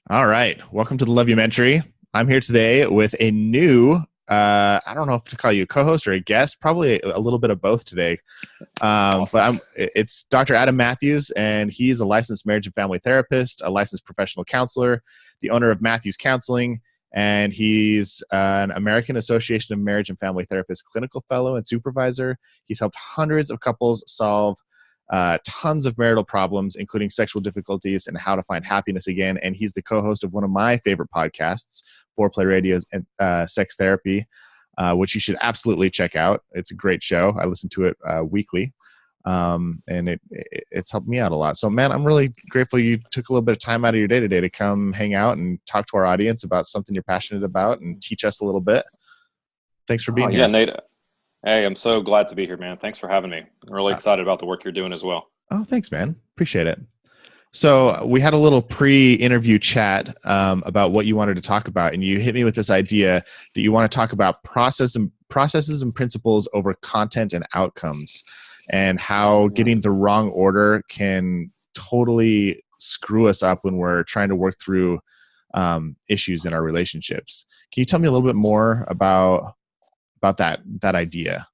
All right. Welcome to the Lovumentary. I'm here today with a new, I don't know if to call you a co-host or a guest, probably a little bit of both today. Awesome. It's Dr. Adam Mathews, and he's a licensed marriage and family therapist, a licensed professional counselor, the owner of Mathews Counseling, and he's an American Association of Marriage and Family Therapists clinical fellow and supervisor. He's helped hundreds of couples solve tons of marital problems, including sexual difficulties and how to find happiness again. And he's the co-host of one of my favorite podcasts, Foreplay Radio's Sex Therapy, which you should absolutely check out. It's a great show. I listen to it weekly, and it's helped me out a lot. So, man, I'm really grateful you took a little bit of time out of your day today to come hang out and talk to our audience about something you're passionate about and teach us a little bit. Thanks for being here. Yeah, Nate. Hey, I'm so glad to be here, man. Thanks for having me. I'm really excited about the work you're doing as well. Oh, thanks, man. Appreciate it. So we had a little pre-interview chat about what you wanted to talk about, and you hit me with this idea that you want to talk about processes and principles over content and outcomes, and how getting the wrong order can totally screw us up when we're trying to work through issues in our relationships. Can you tell me a little bit more about that idea?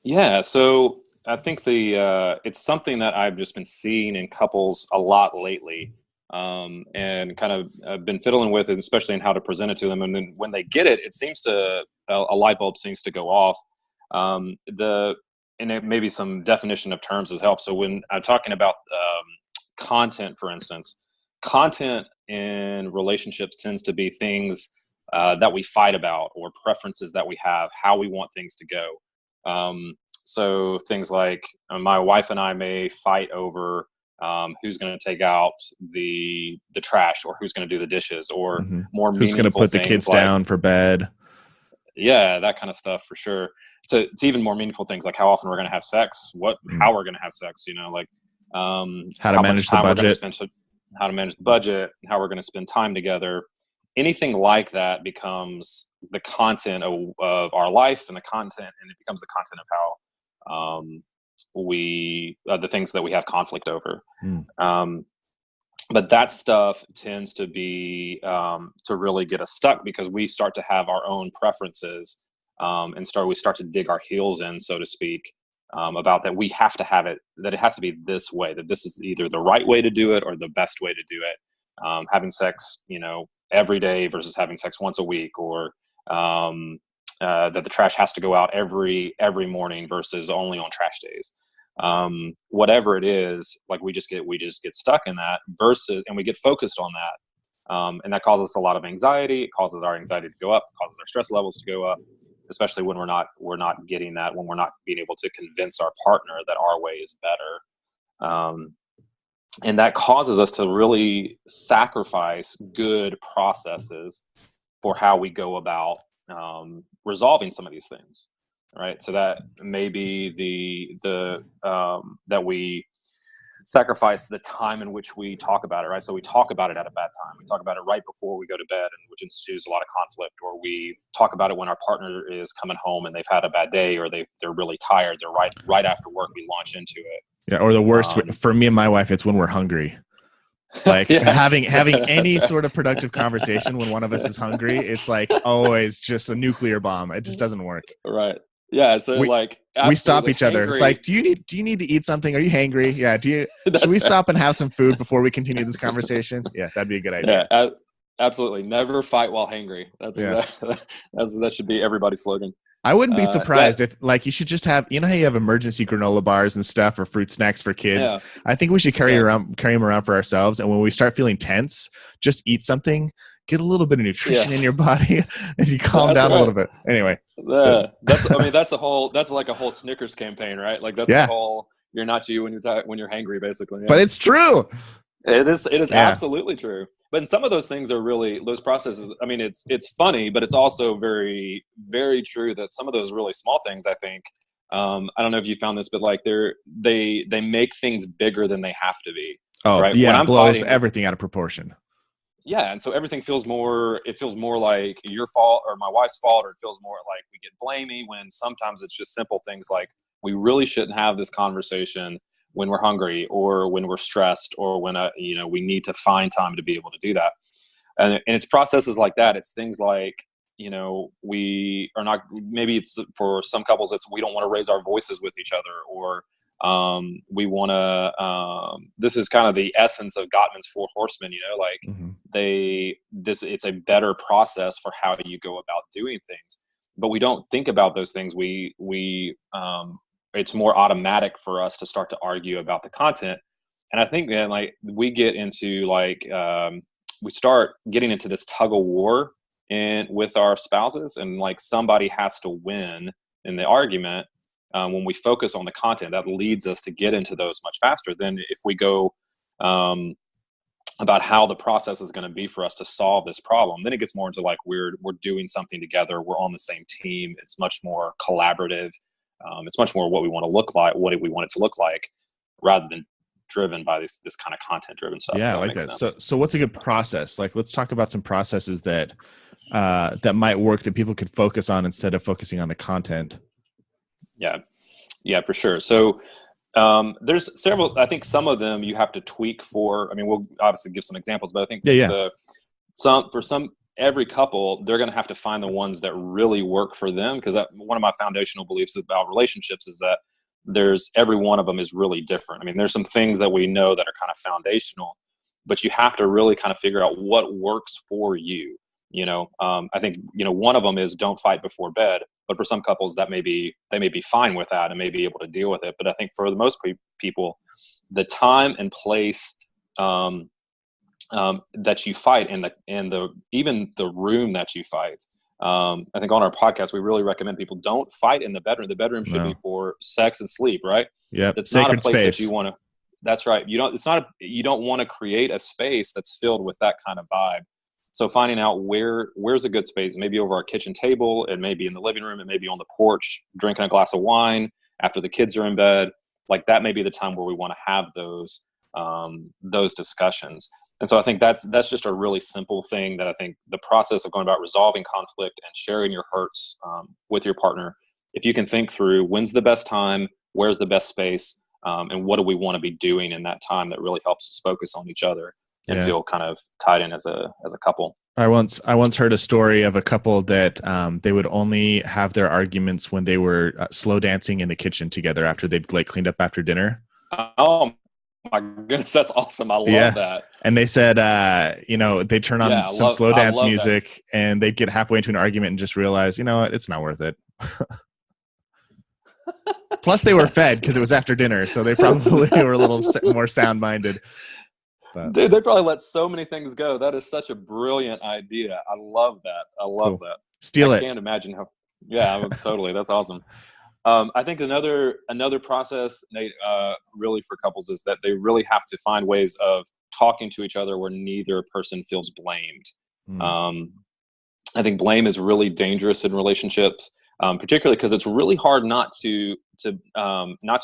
Yeah, so I think it's something that I've just been seeing in couples a lot lately, and kind of been fiddling with it, especially in how to present it to them. And then when they get it, it seems to a light bulb seems to go off. And it maybe some definition of terms has helped. So when I'm talking about content, for instance, content in relationships tends to be things that we fight about, or preferences that we have, how we want things to go. So things like my wife and I may fight over who's going to take out the trash, or who's going to do the dishes, or more who's going to put the kids down for bed. Yeah, that kind of stuff for sure. To even more meaningful things like how often we're going to have sex, how we're going to have sex, like how to manage the budget, how to manage the budget, how we're going to spend time together. Anything like that becomes the content of our life, and it becomes the content of how the things that we have conflict over. But that stuff tends to be to really get us stuck, because we start to have our own preferences, and we start to dig our heels in, so to speak, about that we have to have it, that it has to be this way, that this is either the right way to do it or the best way to do it. Having sex, every day versus having sex once a week, or that the trash has to go out every morning versus only on trash days. Whatever it is, like we just get stuck in that and we get focused on that. And that causes us a lot of anxiety. It causes our anxiety to go up, causes our stress levels to go up, especially when we're not getting that, when we're not being able to convince our partner that our way is better. And that causes us to really sacrifice good processes for how we go about resolving some of these things, right? So that may be that we sacrifice the time in which we talk about it, right? So we talk about it at a bad time. We talk about it right before we go to bed, and which ensues a lot of conflict. Or we talk about it when our partner is coming home and they've had a bad day, or they're really tired. They're right after work. We launch into it. Yeah, or the worst for me and my wife, it's when we're hungry. Like having any sort of productive conversation when one of us is hungry, it's like always just a nuclear bomb. It just doesn't work. Right. Yeah. So we stop each other. It's like, do you need to eat something? Are you hangry? Yeah. Should we stop and have some food before we continue this conversation? Yeah, that'd be a good idea. Yeah, absolutely. Never fight while hangry. That should be everybody's slogan. I wouldn't be surprised if, like, you should just have, how you have emergency granola bars and stuff, or fruit snacks for kids. Yeah. I think we should carry them around for ourselves. And when we start feeling tense, just eat something, get a little bit of nutrition in your body, and you calm down a little bit. Anyway. That's like a whole Snickers campaign, right? Like that's the whole, you're not you when you're hangry, basically. Yeah. But it's true. It is absolutely true. But in some of those things are really, those processes, I mean, it's funny, but it's also very, very true that some of those really small things, I think, I don't know if you found this, but like they make things bigger than they have to be. Oh, right? Yeah, it blows everything out of proportion. Yeah, and so everything feels more like your fault or my wife's fault, or it feels more like we get blamey, when sometimes it's just simple things like, we really shouldn't have this conversation. when we're hungry or when we're stressed or when we need to find time to be able to do that. And it's processes like that. It's things like, we are not, maybe it's for some couples, it's, we don't want to raise our voices with each other, or we want to, this is kind of the essence of Gottman's Four Horsemen, it's a better process for how you go about doing things, but we don't think about those things. It's more automatic for us to start to argue about the content. And I think then we get into we start getting into this tug of war with our spouses, and somebody has to win in the argument. When we focus on the content, that leads us to get into those much faster than if we go about how the process is going to be for us to solve this problem. Then it gets more into we're doing something together. We're on the same team. It's much more collaborative. It's much more what we want to look like, what we want it to look like, rather than driven by this kind of content driven stuff. Yeah, I like that. So what's a good process? Let's talk about some processes that might work that people could focus on instead of focusing on the content. Yeah, for sure. So there's several. I think some of them you have to tweak for. I mean, we'll obviously give some examples, but I think every couple, they're going to have to find the ones that really work for them, because one of my foundational beliefs about relationships is that every one of them is really different. I mean, there's some things that we know that are kind of foundational, but you have to really kind of figure out what works for you. I think, one of them is don't fight before bed, but for some couples they may be fine with that and may be able to deal with it. But I think for the most people, the time and place that you fight and even the room that you fight. I think on our podcast, we really recommend people don't fight in the bedroom. The bedroom should be for sex and sleep, right? Yeah. It's not a place that you want to, that's right. You don't want to create a space that's filled with that kind of vibe. So finding out where's a good space, maybe over our kitchen table, it may be in the living room, it may be on the porch, drinking a glass of wine after the kids are in bed. That may be the time where we want to have those discussions. And so I think that's just a really simple thing that I think the process of going about resolving conflict and sharing your hurts with your partner, if you can think through when's the best time, where's the best space, and what do we want to be doing in that time, that really helps us focus on each other and feel kind of tied in as a couple. I once heard a story of a couple that they would only have their arguments when they were slow dancing in the kitchen together after they'd cleaned up after dinner. Oh my goodness, that's awesome. I love that. And they said, they turn on some slow dance music and they'd get halfway into an argument and just realize, it's not worth it. Plus they were fed because it was after dinner. So they probably were a little more sound-minded. Dude, they probably let so many things go. That is such a brilliant idea. I love that. That. Steal it. I can't imagine how. Yeah, totally. That's awesome. I think another process, Nate, really for couples is that they really have to find ways of talking to each other where neither person feels blamed. I think blame is really dangerous in relationships, particularly because it's really hard not to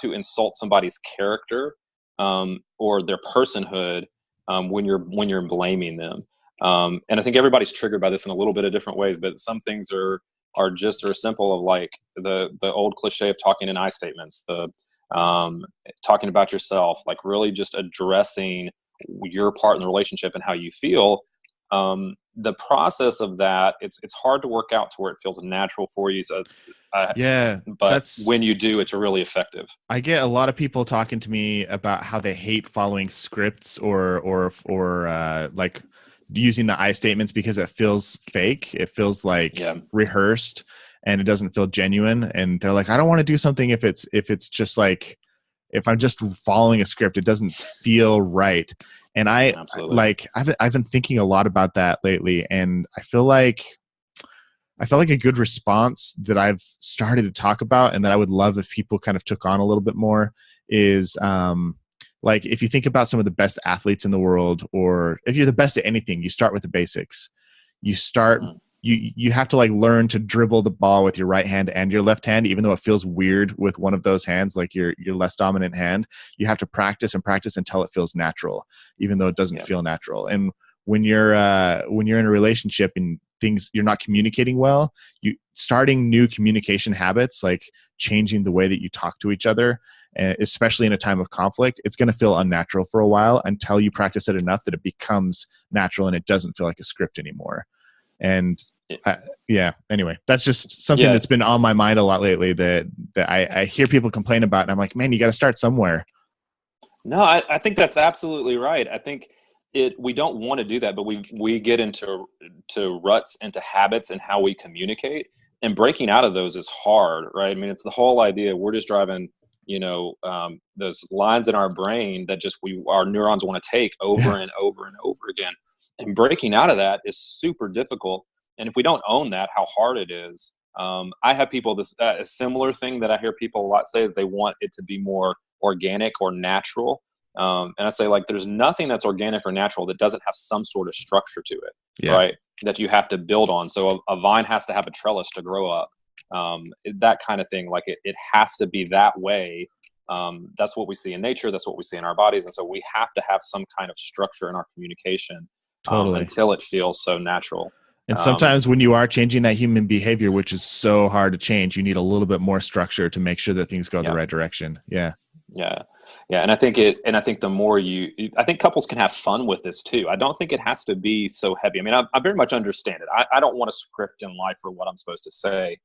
insult somebody's character or their personhood when you're blaming them. And I think everybody's triggered by this in a little bit of different ways, but some things are just simple, of the old cliche of talking in I statements, the talking about yourself, really just addressing your part in the relationship and how you feel. The process of that, it's hard to work out to where it feels natural for you. So but when you do, it's really effective. I get a lot of people talking to me about how they hate following scripts or using the I statements because it feels fake. It feels rehearsed and it doesn't feel genuine. And they're like, I don't want to do something if it's just if I'm just following a script, it doesn't feel right. And I've been thinking a lot about that lately, and I feel like a good response that I've started to talk about and that I would love if people kind of took on a little bit more is if you think about some of the best athletes in the world, or if you're the best at anything, you start with the basics. You start you have to learn to dribble the ball with your right hand and your left hand, even though it feels weird with one of those hands, your less dominant hand. You have to practice and practice until it feels natural, even though it doesn't feel natural. And when you're in a relationship and you're not communicating well, starting new communication habits, like changing the way that you talk to each other especially in a time of conflict, it's going to feel unnatural for a while until you practice it enough that it becomes natural and it doesn't feel like a script anymore. And anyway, that's just something that's been on my mind a lot lately that I hear people complain about, and I'm like, man, you got to start somewhere. No, I think that's absolutely right. I think we don't want to do that, but we get into ruts, into habits and how we communicate, and breaking out of those is hard, right? I mean, it's the whole idea. We're just driving, those lines in our brain that our neurons want to take over and over and over again. And breaking out of that is super difficult. And if we don't own that, how hard it is. I have people, a similar thing that I hear people a lot say is they want it to be more organic or natural. And I say, like, there's nothing that's organic or natural that doesn't have some sort of structure to it, right? That you have to build on. So a vine has to have a trellis to grow up. That kind of thing. Like it has to be that way. That's what we see in nature. That's what we see in our bodies. And so we have to have some kind of structure in our communication until it feels so natural. And sometimes when you are changing that human behavior, which is so hard to change, you need a little bit more structure to make sure that things go the right direction. Yeah. And I think the more I think couples can have fun with this too. I don't think it has to be so heavy. I mean, I very much understand it. I don't want a script in life for what I'm supposed to say.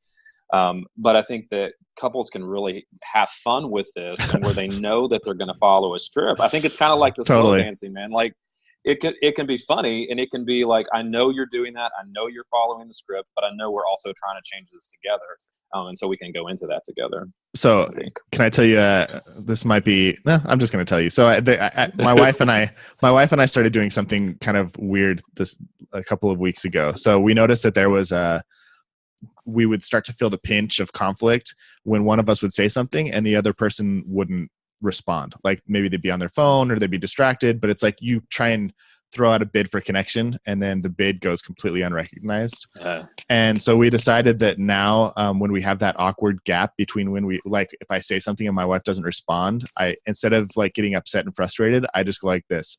But I think that couples can really have fun with this, and where they know that they're going to follow a script. I think it's kind of like the slow dancing, man. Like it can be funny, and it can be like, I know you're doing that. I know you're following the script, but I know we're also trying to change this together. And so we can go into that together. So can I tell you, this might be, I'm just going to tell you. So my wife and I started doing something kind of weird a couple of weeks ago. So we noticed that there was we would start to feel the pinch of conflict when one of us would say something and the other person wouldn't respond. Like maybe they'd be on their phone or they'd be distracted, but it's like you try and throw out a bid for connection and then the bid goes completely unrecognized. And so we decided that now when we have that awkward gap between when we, like, if I say something and my wife doesn't respond, instead of like getting upset and frustrated, I just go like this.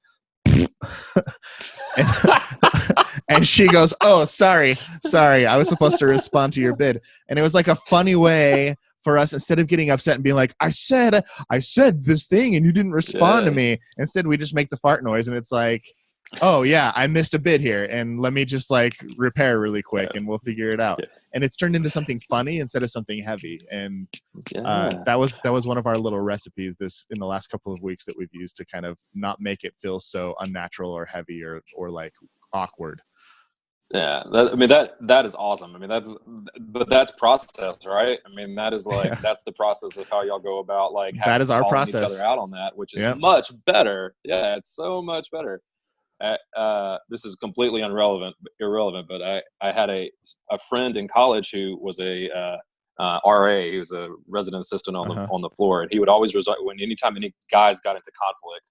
And she goes, "Oh, sorry. I was supposed to respond to your bid." And it was like a funny way for us, instead of getting upset and being like, I said this thing and you didn't respond to me. Instead, we just make the fart noise, and it's like, oh yeah, I missed a bid here, and let me just like repair really quick and we'll figure it out. And it's turned into something funny instead of something heavy. And that was one of our little recipes in the last couple of weeks that we've used to kind of not make it feel so unnatural or heavy or like awkward. Yeah, that is awesome. I mean, that's process, right? I mean, that is like that's the process of how y'all go about like that is our process. Each other out on that, which is much better. Yeah, it's so much better. This is completely irrelevant, but I had a friend in college who was a RA. He was a resident assistant on the floor, and he would always resort anytime any guys got into conflict,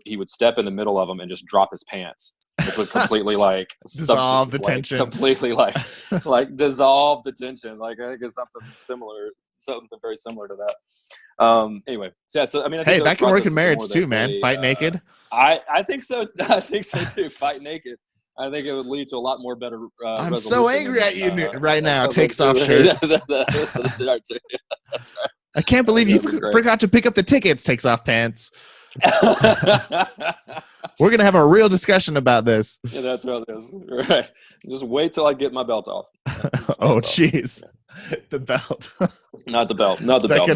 he would step in the middle of them and just drop his pants, which would completely like dissolve the tension. Completely like dissolve the tension. Like I think it's something very similar to that. Anyway, so I mean, I think that can work in marriage too, man. Fight naked. I think so. I think so too. Fight naked. I think it would lead to a lot more better. I'm so angry at you right now. Takes off shirt. That's right. I can't believe you forgot to pick up the tickets. Takes off pants. We're gonna have a real discussion about this. Yeah, that's right. Right. Just wait till I get my belt off. Oh, jeez. The belt. Not the belt. Not the belt.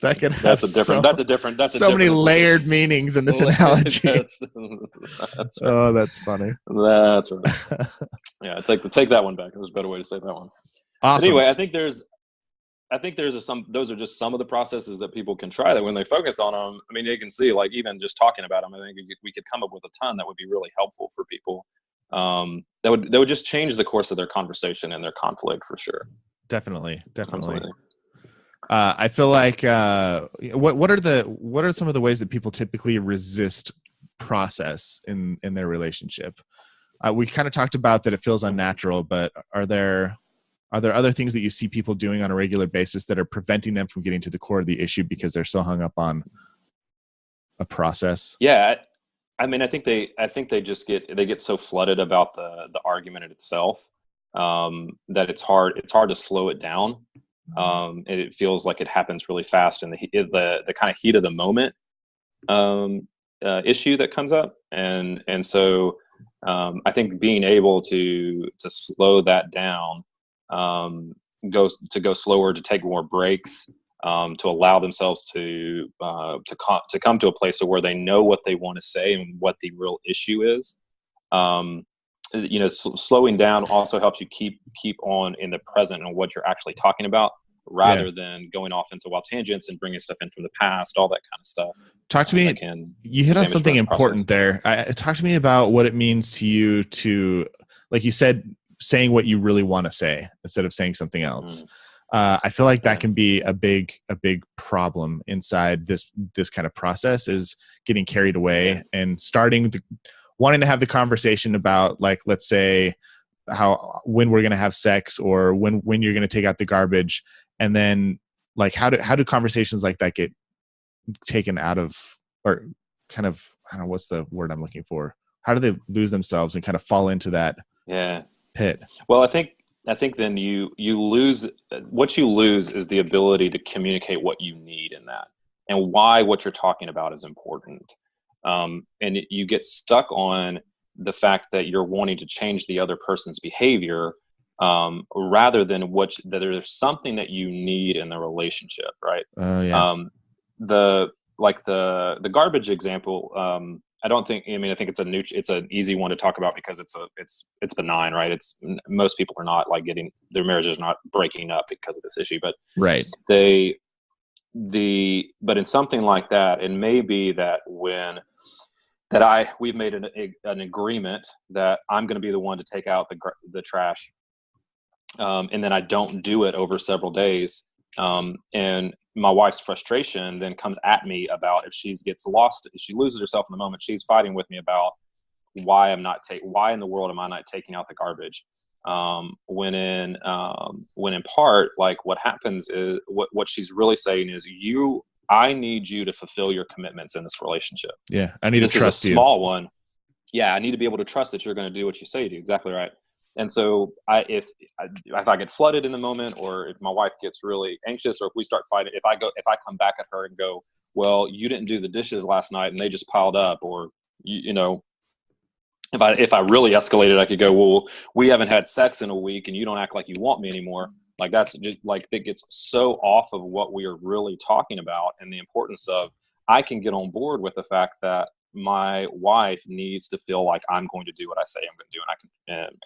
That's a different. So many layered meanings in this analogy. That's right. Oh, that's funny. That's right. Yeah, take that one back. There's a better way to say that one. Awesome. But anyway, I think those are just some of the processes that people can try that when they focus on them. I mean, they can see, like, even just talking about them, I think we could come up with a ton that would be really helpful for people. That would just change the course of their conversation and their conflict for sure. Definitely. I feel like what are some of the ways that people typically resist process in their relationship? We kind of talked about that it feels unnatural, but are there other things that you see people doing on a regular basis that are preventing them from getting to the core of the issue because they're so hung up on a process? Yeah, I mean, I think they just get so flooded about the argument in itself that it's hard to slow it down. It feels like it happens really fast in the kind of heat of the moment issue that comes up. And so I think being able to slow that down, go slower, to take more breaks, to allow themselves to come to a place of where they know what they want to say and what the real issue is. Slowing down also helps you keep on in the present and what you're actually talking about, rather than going off into wild tangents and bringing stuff in from the past, all that kind of stuff. Talk to me. You hit on something important there. Talk to me about what it means to you to, like you said, saying what you really want to say instead of saying something else. I feel like that can be a big problem inside this kind of process, is getting carried away and wanting to have the conversation about, like, let's say when we're going to have sex, or when you're going to take out the garbage. And then, like, how do conversations like that get taken out of, or kind of, I don't know, what's the word I'm looking for? How do they lose themselves and kind of fall into that pit? Well, I think then you lose, what you lose is the ability to communicate what you need in that, and why what you're talking about is important. And you get stuck on the fact that you're wanting to change the other person's behavior, rather than that there's something that you need in the relationship, right? The garbage example, I think it's an easy one to talk about because it's benign, right? Most people are not like their marriages are not breaking up because of this issue, but but in something like that, it may be that we've made an agreement that I'm going to be the one to take out the trash, and then I don't do it over several days, and my wife's frustration then comes at me about, if she loses herself in the moment, she's fighting with me about why in the world am I not taking out the garbage? When in part, like, what happens is what she's really saying is, I need you to fulfill your commitments in this relationship. Yeah. I need to trust you. This is a small one. Yeah. I need to be able to trust that you're going to do what you say you do. Exactly right. And so if I get flooded in the moment, or if my wife gets really anxious, or if we start fighting, if I come back at her and go, well, you didn't do the dishes last night and they just piled up, or, if I really escalated, I could go, well, we haven't had sex in a week and you don't act like you want me anymore. Like, that's just like, that gets so off of what we are really talking about, and the importance of, I can get on board with the fact that my wife needs to feel like I'm going to do what I say I'm going to do, and I can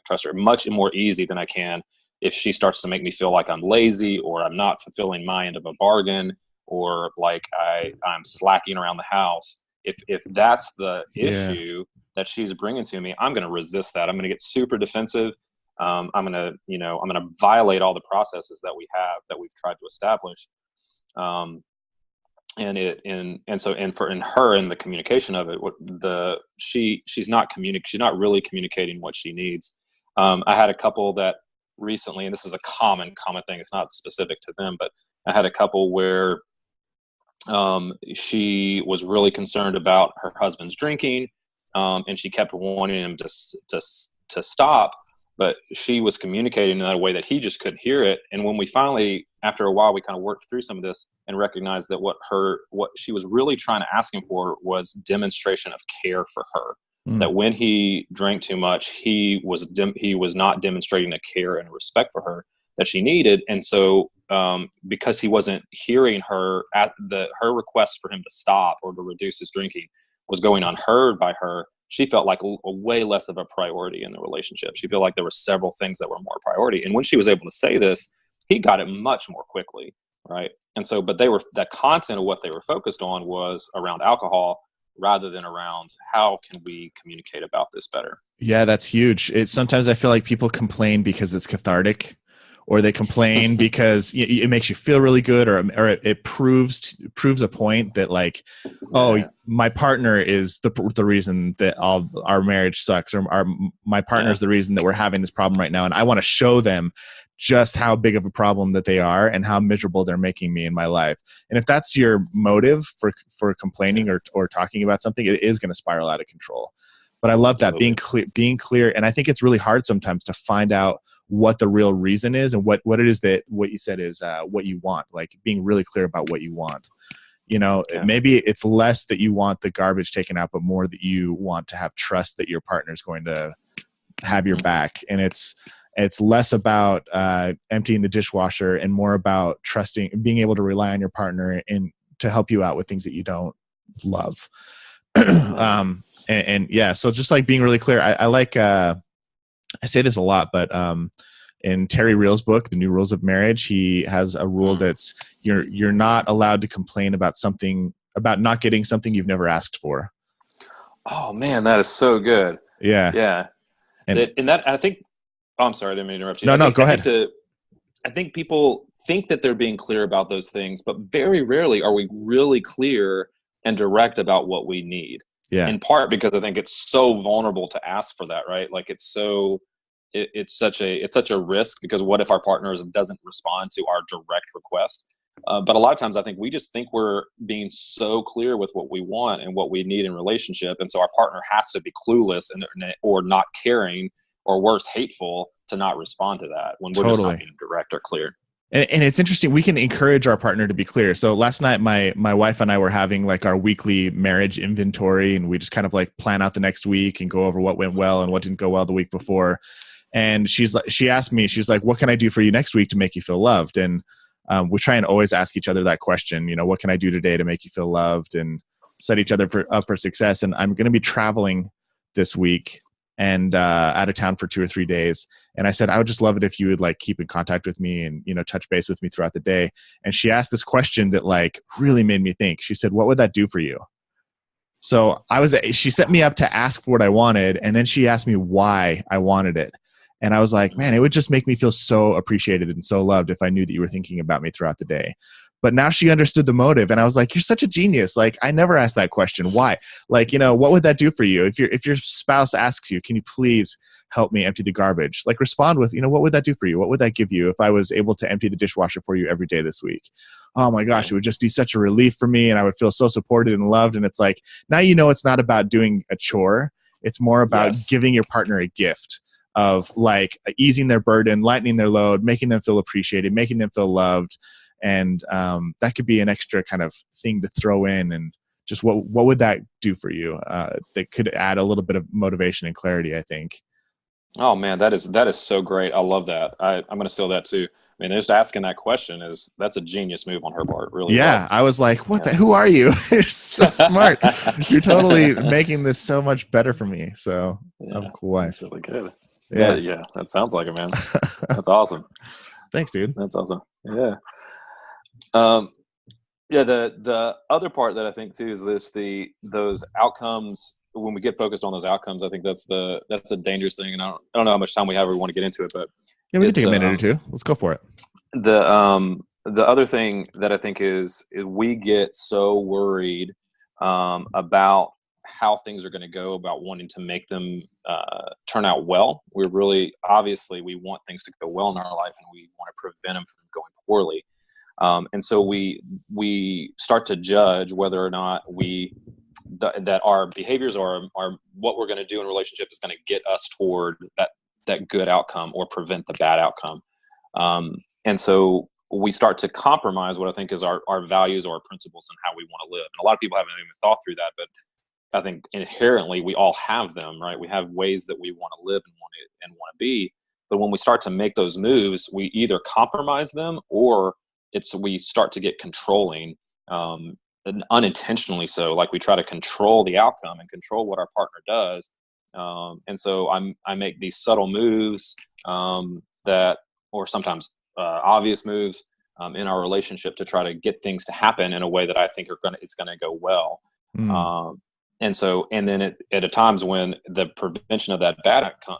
trust her much more easy than I can if she starts to make me feel like I'm lazy, or I'm not fulfilling my end of a bargain, or like I'm slacking around the house. If that's the issue that she's bringing to me, I'm going to resist that. I'm going to get super defensive. I'm going to violate all the processes that we've tried to establish. For her, in the communication of it, she's not really communicating what she needs. I had a couple that recently, and this is a common thing, it's not specific to them, but I had a couple where she was really concerned about her husband's drinking, and she kept wanting him to stop, but she was communicating in a way that he just couldn't hear it. And when we finally, after a while, we kind of worked through some of this and recognized that what she was really trying to ask him for was demonstration of care for her. That when he drank too much, he was not demonstrating a care and a respect for her that she needed. And so, because he wasn't hearing her her request for him to stop or to reduce his drinking was going unheard by her, she felt like a way less of a priority in the relationship. She felt like there were several things that were more priority. And when she was able to say this, he got it much more quickly, right? And so, but the content of what they were focused on was around alcohol, rather than around how can we communicate about this better. Yeah, that's huge. Sometimes I feel like people complain because it's cathartic, or they complain because it makes you feel really good, or it proves a point that, like, my partner is the reason that all our marriage sucks, or my partner is the reason that we're having this problem right now, and I want to show them just how big of a problem that they are and how miserable they're making me in my life. And if that's your motive for complaining or talking about something, it is going to spiral out of control. But I love that, being clear. And I think it's really hard sometimes to find out what the real reason is and what it is that what you said is what you want, like being really clear about what you want. Maybe it's less that you want the garbage taken out, but more that you want to have trust that your partner is going to have your back. And it's less about emptying the dishwasher and more about trusting, being able to rely on your partner and to help you out with things that you don't love. And yeah, so just like being really clear. I like, I say this a lot, but in Terry Real's book, The New Rules of Marriage, he has a rule that's you're not allowed to complain about not getting something you've never asked for. Oh man, that is so good. Yeah. Yeah. And I think, oh, I'm sorry, I didn't mean to interrupt you. No, go ahead. I think people think that they're being clear about those things, but very rarely are we really clear and direct about what we need. Yeah. In part because I think it's so vulnerable to ask for that, right? Like it's such a risk, because what if our partner doesn't respond to our direct request? But a lot of times I think we just think we're being so clear with what we want and what we need in relationship. And so our partner has to be clueless or not caring, or worse, hateful, to not respond to that when we're just not being direct or clear. And it's interesting. We can encourage our partner to be clear. So last night, my wife and I were having like our weekly marriage inventory, and we just kind of like plan out the next week and go over what went well and what didn't go well the week before. And she asked me, she's like, what can I do for you next week to make you feel loved? And we try and always ask each other that question, what can I do today to make you feel loved, and set each other up for success. And I'm going to be traveling this week and out of town for 2 or 3 days. And I said, I would just love it if you would like keep in contact with me and, touch base with me throughout the day. And she asked this question that like really made me think. She said, what would that do for you? So she set me up to ask for what I wanted. And then she asked me why I wanted it. And I was like, man, it would just make me feel so appreciated and so loved if I knew that you were thinking about me throughout the day. But now she understood the motive, and I was like, you're such a genius. Like, I never asked that question. Why? Like, what would that do for you? If your spouse asks you, can you please help me empty the garbage? Like, respond with, what would that do for you? What would that give you if I was able to empty the dishwasher for you every day this week? Oh my gosh, it would just be such a relief for me, and I would feel so supported and loved. And it's like, now it's not about doing a chore. It's more about giving your partner a gift of like easing their burden, lightening their load, making them feel appreciated, making them feel loved. And that could be an extra kind of thing to throw in. And just what would that do for you? That could add a little bit of motivation and clarity, I think. Oh man, that is so great. I love that. I'm going to steal that too. I mean, just asking that question that's a genius move on her part. Really. Yeah. Well. I was like, who are you? You're so smart. You're totally making this so much better for me. So I'm cool. That's really good. Yeah. That sounds like it, man. That's awesome. Thanks, dude. That's awesome. Yeah. The other part that I think too is those outcomes. When we get focused on those outcomes, I think that's a dangerous thing. And I don't know how much time we have or we want to get into it, but yeah, we can take a minute or two. Let's go for it. The other thing that I think is we get so worried about how things are going to go, about wanting to make them turn out well. We're really, obviously, we want things to go well in our life, and we want to prevent them from going poorly. And so we start to judge whether or not that our behaviors or what we're going to do in a relationship is going to get us toward that good outcome or prevent the bad outcome. And so we start to compromise what I think is our values or our principles and how we want to live. And a lot of people haven't even thought through that, but I think inherently we all have them, right? We have ways that we want to live and want to be. But when we start to make those moves, we either compromise them or we start to get controlling, and unintentionally so. Like we try to control the outcome and control what our partner does. And so I make these subtle moves or sometimes obvious moves in our relationship to try to get things to happen in a way that I think it's going to go well. And then at times when the prevention of that bad outcome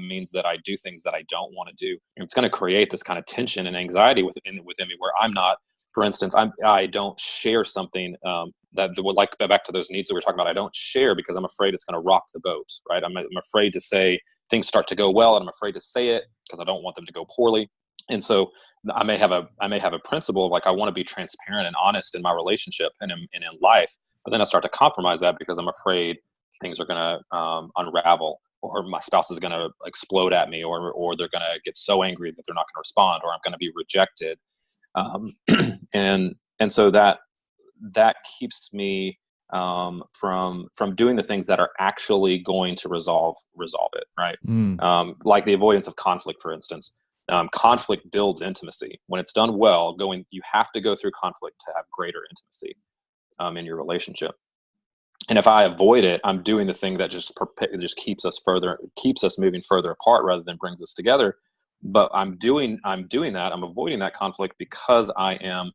means that I do things that I don't want to do, it's going to create this kind of tension and anxiety within me, where I'm not, for instance, I don't share something that would, like, back to those needs that we were talking about. I don't share because I'm afraid it's going to rock the boat, right? I'm afraid to say things start to go well, and I'm afraid to say it because I don't want them to go poorly. And so I may have a principle of like, I want to be transparent and honest in my relationship and in life, but then I start to compromise that because I'm afraid things are going to unravel, or my spouse is going to explode at me, or they're going to get so angry that they're not going to respond, or I'm going to be rejected. And so that keeps me from doing the things that are actually going to resolve it, right? Like the avoidance of conflict, for instance. Conflict builds intimacy. When it's done well, you have to go through conflict to have greater intimacy in your relationship. And if I avoid it, I'm doing the thing that just keeps us moving further apart rather than brings us together. But I'm avoiding that conflict because I am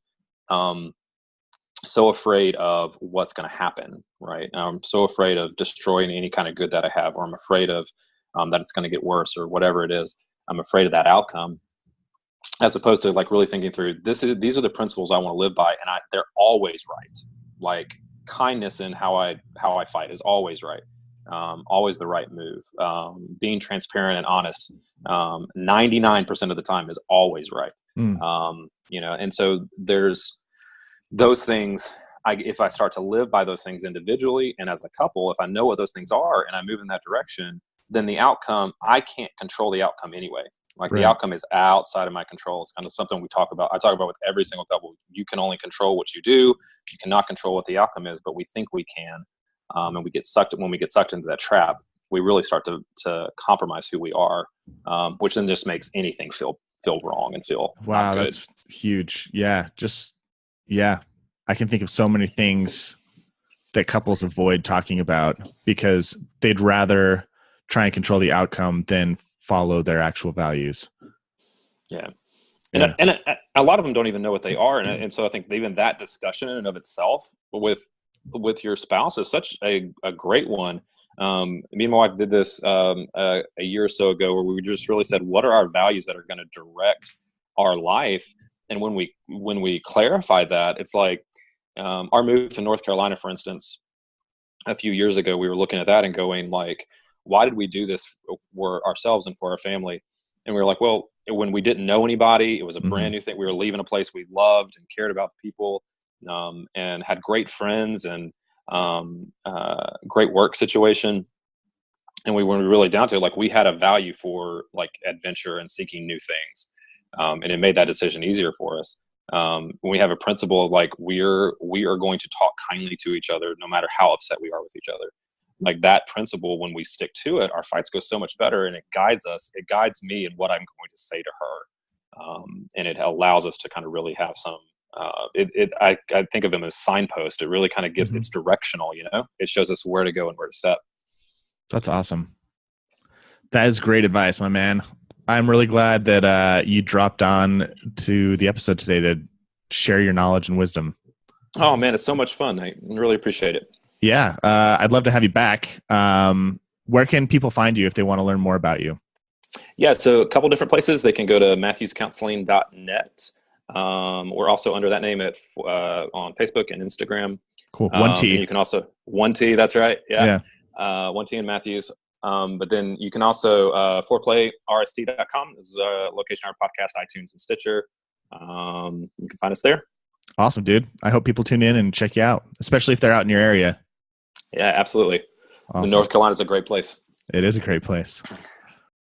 so afraid of what's going to happen, right? I'm so afraid of destroying any kind of good that I have, or I'm afraid of that it's going to get worse, or whatever it is. I'm afraid of that outcome, as opposed to like really thinking through these are the principles I want to live by, and they're always right. Like kindness in how I fight is always right, always the right move. Being transparent and honest 99% of the time is always right. And so there's those things. If I start to live by those things individually and as a couple, if I know what those things are and I move in that direction, then the outcome, I can't control the outcome anyway. Like the outcome is outside of my control. It's kind of something I talk about with every single couple. You can only control what you do. You cannot control what the outcome is, but we think we can. And when we get sucked into that trap, we really start to compromise who we are, which then just makes anything feel wrong and feel not good. That's huge. Yeah. I can think of so many things that couples avoid talking about because they'd rather try and control the outcome than follow their actual values. Yeah. And a lot of them don't even know what they are. And so I think even that discussion in and of itself with your spouse is such a great one. Me and my wife did this a year or so ago, where we just really said, what are our values that are going to direct our life? And when we clarify that, it's like our move to North Carolina, for instance, a few years ago, we were looking at that and going like, why did we do this for ourselves and for our family? And we were like, well, when we didn't know anybody, it was a brand new thing. We were leaving a place we loved and cared about the people, and had great friends and great work situation. And when we were really down to it, like we had a value for like adventure and seeking new things. And it made that decision easier for us. When we have a principle of like, we are going to talk kindly to each other, no matter how upset we are with each other. Like that principle, when we stick to it, our fights go so much better, and it guides us. It guides me in what I'm going to say to her. And it allows us to kind of really have some, I think of them as signpost. It really kind of gives, it's directional, it shows us where to go and where to step. That's awesome. That is great advice, my man. I'm really glad that you dropped on to the episode today to share your knowledge and wisdom. Oh man, it's so much fun. I really appreciate it. Yeah. I'd love to have you back. Where can people find you if they want to learn more about you? Yeah. So a couple different places. They can go to mathewscounseling.net. We're also under that name on Facebook and Instagram. Cool. 1T. And you can also 1T. That's right. Yeah. 1T and Mathews. But then you can also, foreplayrst.com is a location of our podcast, iTunes and Stitcher. You can find us there. Awesome, dude. I hope people tune in and check you out, especially if they're out in your area. Yeah, absolutely. Awesome. North Carolina is a great place. It is a great place.